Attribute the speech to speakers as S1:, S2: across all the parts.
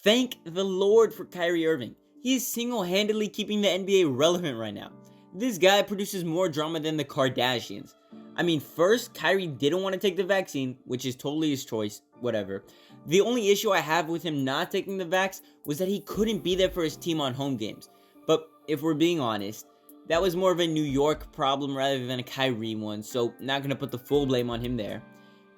S1: Thank the Lord for Kyrie Irving. He is single-handedly keeping the NBA relevant right now. This guy produces more drama than the Kardashians. I mean, first, Kyrie didn't want to take the vaccine, which is totally his choice, whatever. The only issue I have with him not taking the vax was that he couldn't be there for his team on home games. But if we're being honest, that was more of a New York problem rather than a Kyrie one, so not going to put the full blame on him there.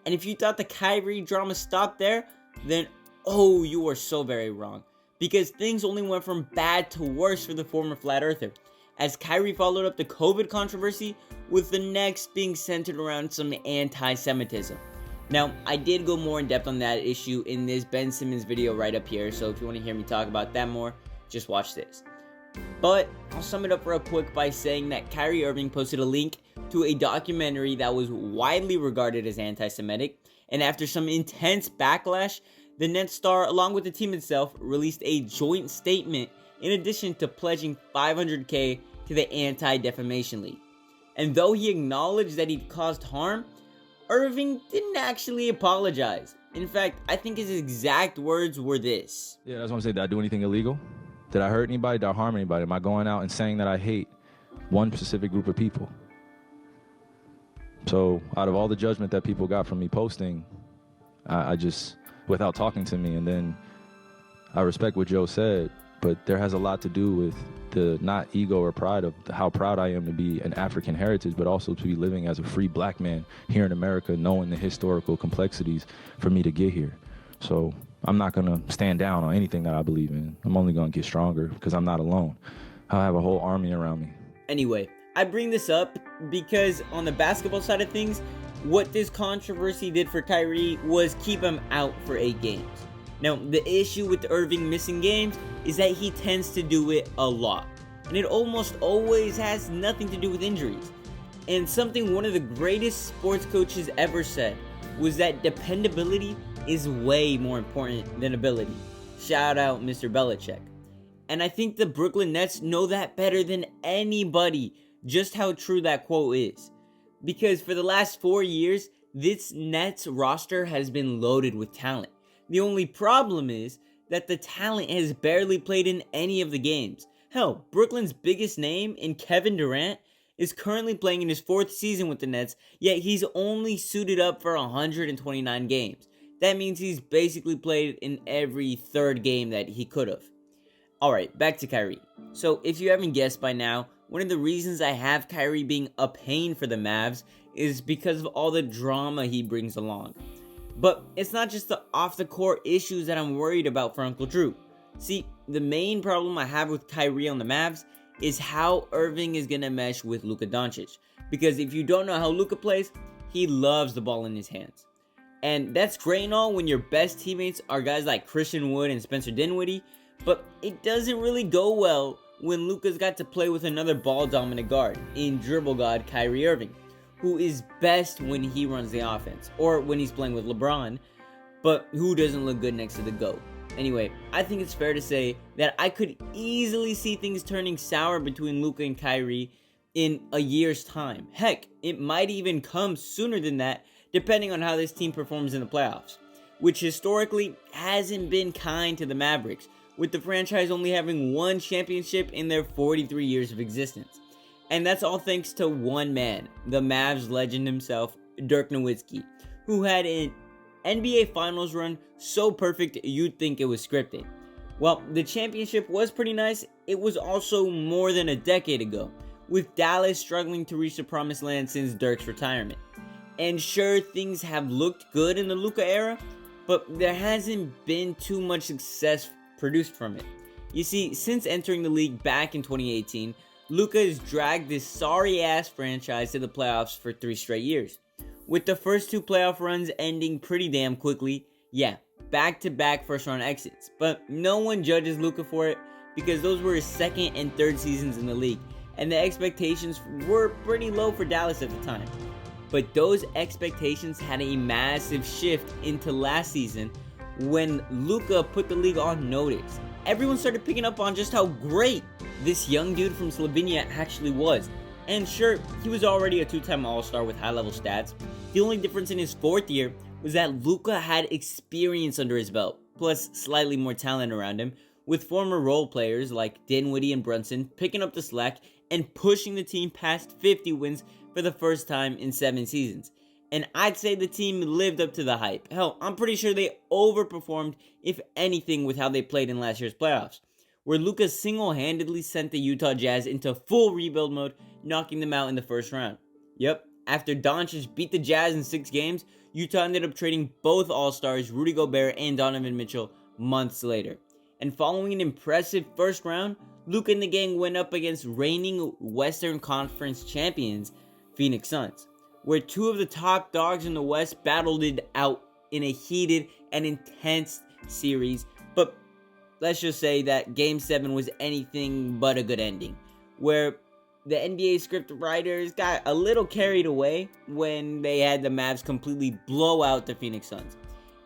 S1: And if you thought the Kyrie drama stopped there, then oh, you are so very wrong. Because things only went from bad to worse for the former flat earther, as Kyrie followed up the COVID controversy with the next being centered around some anti-Semitism. Now, I did go more in depth on that issue in this Ben Simmons video right up here, so if you want to hear me talk about that more, just watch this. But I'll sum it up real quick by saying that Kyrie Irving posted a link to a documentary that was widely regarded as anti-Semitic, and after some intense backlash, the Nets star, along with the team itself, released a joint statement in addition to pledging $500K to the Anti-Defamation League. And though he acknowledged that he'd caused harm, Irving didn't actually apologize. In fact, I think his exact words were this.
S2: Yeah, that's what I'm saying. Did I do anything illegal? Did I hurt anybody? Did I harm anybody? Am I going out and saying that I hate one specific group of people? So out of all the judgment that people got from me posting, I just, without talking to me, and then I respect what Joe said, but there has a lot to do with the not ego or pride of how proud I am to be an African heritage, but also to be living as a free black man here in America, knowing the historical complexities for me to get here. So I'm not going to stand down on anything that I believe in. I'm only going to get stronger because I'm not alone. I have a whole army around me.
S1: Anyway, I bring this up because on the basketball side of things, what this controversy did for Kyrie was keep him out for 8 games. Now, the issue with Irving missing games is that he tends to do it a lot, and it almost always has nothing to do with injuries. And something one of the greatest sports coaches ever said was that dependability is way more important than ability. Shout out Mr. Belichick. And I think the Brooklyn Nets know that better than anybody, just how true that quote is. Because for the last 4 years, this Nets roster has been loaded with talent. The only problem is that the talent has barely played in any of the games. Hell, Brooklyn's biggest name in Kevin Durant is currently playing in his 4th season with the Nets, yet he's only suited up for 129 games. That means he's basically played in every 3rd game that he could have. Alright, back to Kyrie. So if you haven't guessed by now, one of the reasons I have Kyrie being a pain for the Mavs is because of all the drama he brings along. But it's not just the off-the-court issues that I'm worried about for Uncle Drew. See, the main problem I have with Kyrie on the Mavs is how Irving is going to mesh with Luka Doncic. Because if you don't know how Luka plays, he loves the ball in his hands. And that's great and all when your best teammates are guys like Christian Wood and Spencer Dinwiddie, but it doesn't really go well when Luka's got to play with another ball-dominant guard in dribble god Kyrie Irving, who is best when he runs the offense, or when he's playing with LeBron, but who doesn't look good next to the GOAT. Anyway, I think it's fair to say that I could easily see things turning sour between Luka and Kyrie in a year's time. Heck, it might even come sooner than that, depending on how this team performs in the playoffs, which historically hasn't been kind to the Mavericks, with the franchise only having 1 championship in their 43 years of existence. And that's all thanks to one man, the Mavs legend himself, Dirk Nowitzki, who had an NBA Finals run so perfect you'd think it was scripted. Well, the championship was pretty nice. It was also more than a decade ago, with Dallas struggling to reach the promised land since Dirk's retirement. And sure, things have looked good in the Luka era, but there hasn't been too much success produced from it. You see, since entering the league back in 2018, Luka has dragged this sorry-ass franchise to the playoffs for 3 straight years. With the first 2 playoff runs ending pretty damn quickly, yeah, back-to-back first-round exits. But no one judges Luka for it because those were his 2nd and 3rd seasons in the league, and the expectations were pretty low for Dallas at the time. But those expectations had a massive shift into last season when Luka put the league on notice. Everyone started picking up on just how great this young dude from Slovenia actually was. And sure, he was already a 2-time All-Star with high-level stats. The only difference in his 4th year was that Luka had experience under his belt. plus slightly more talent around him, with former role players like Dinwiddie and Brunson picking up the slack and pushing the team past 50 wins for the first time in 7 seasons. And I'd say the team lived up to the hype. Hell, I'm pretty sure they overperformed, if anything, with how they played in last year's playoffs, where Luka single-handedly sent the Utah Jazz into full rebuild mode, knocking them out in the first round. Yep, after Doncic beat the Jazz in 6 games, Utah ended up trading both All-Stars Rudy Gobert and Donovan Mitchell months later. And following an impressive first round, Luka and the gang went up against reigning Western Conference champions, Phoenix Suns, where 2 of the top dogs in the West battled it out in a heated and intense series. But let's just say that Game 7 was anything but a good ending, where the NBA script writers got a little carried away when they had the Mavs completely blow out the Phoenix Suns.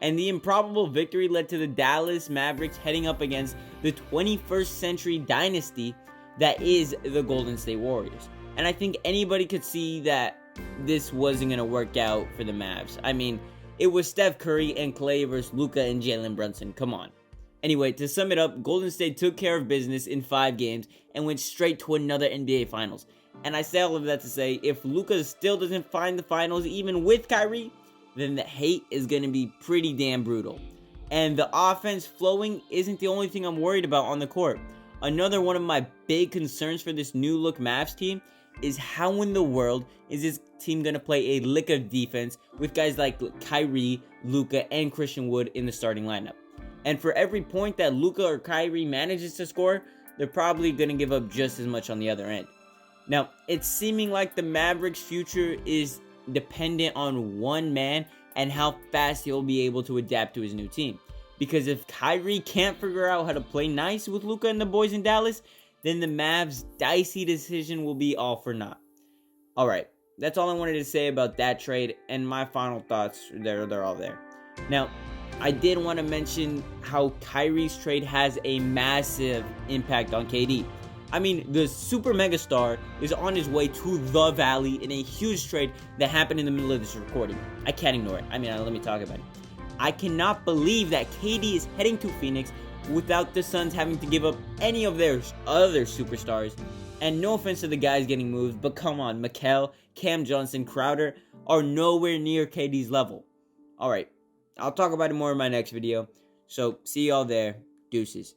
S1: And the improbable victory led to the Dallas Mavericks heading up against the 21st century dynasty that is the Golden State Warriors. And I think anybody could see that this wasn't going to work out for the Mavs. I mean, it was Steph Curry and Klay versus Luka and Jalen Brunson. Come on. Anyway, to sum it up, Golden State took care of business in 5 games and went straight to another NBA Finals. And I say all of that to say, if Luka still doesn't find the finals, even with Kyrie, then the hate is going to be pretty damn brutal. And the offense flowing isn't the only thing I'm worried about on the court. Another one of my big concerns for this new look Mavs team is how in the world is this team going to play a lick of defense with guys like Kyrie, Luka, and Christian Wood in the starting lineup. And for every point that Luka or Kyrie manages to score, they're probably going to give up just as much on the other end. Now, it's seeming like the Mavericks' future is dependent on one man and how fast he'll be able to adapt to his new team. Because if Kyrie can't figure out how to play nice with Luka and the boys in Dallas, then the Mavs' dicey decision will be all for naught. Alright, that's all I wanted to say about that trade, and my final thoughts, they're all there. Now, I did want to mention how Kyrie's trade has a massive impact on KD. I mean, the super megastar is on his way to the Valley in a huge trade that happened in the middle of this recording. I can't ignore it. I mean, let me talk about it. I cannot believe that KD is heading to Phoenix without the Suns having to give up any of their other superstars. And no offense to the guys getting moved, but come on, Mikal, Cam Johnson, Crowder are nowhere near KD's level. Alright, I'll talk about it more in my next video. So, see y'all there. Deuces.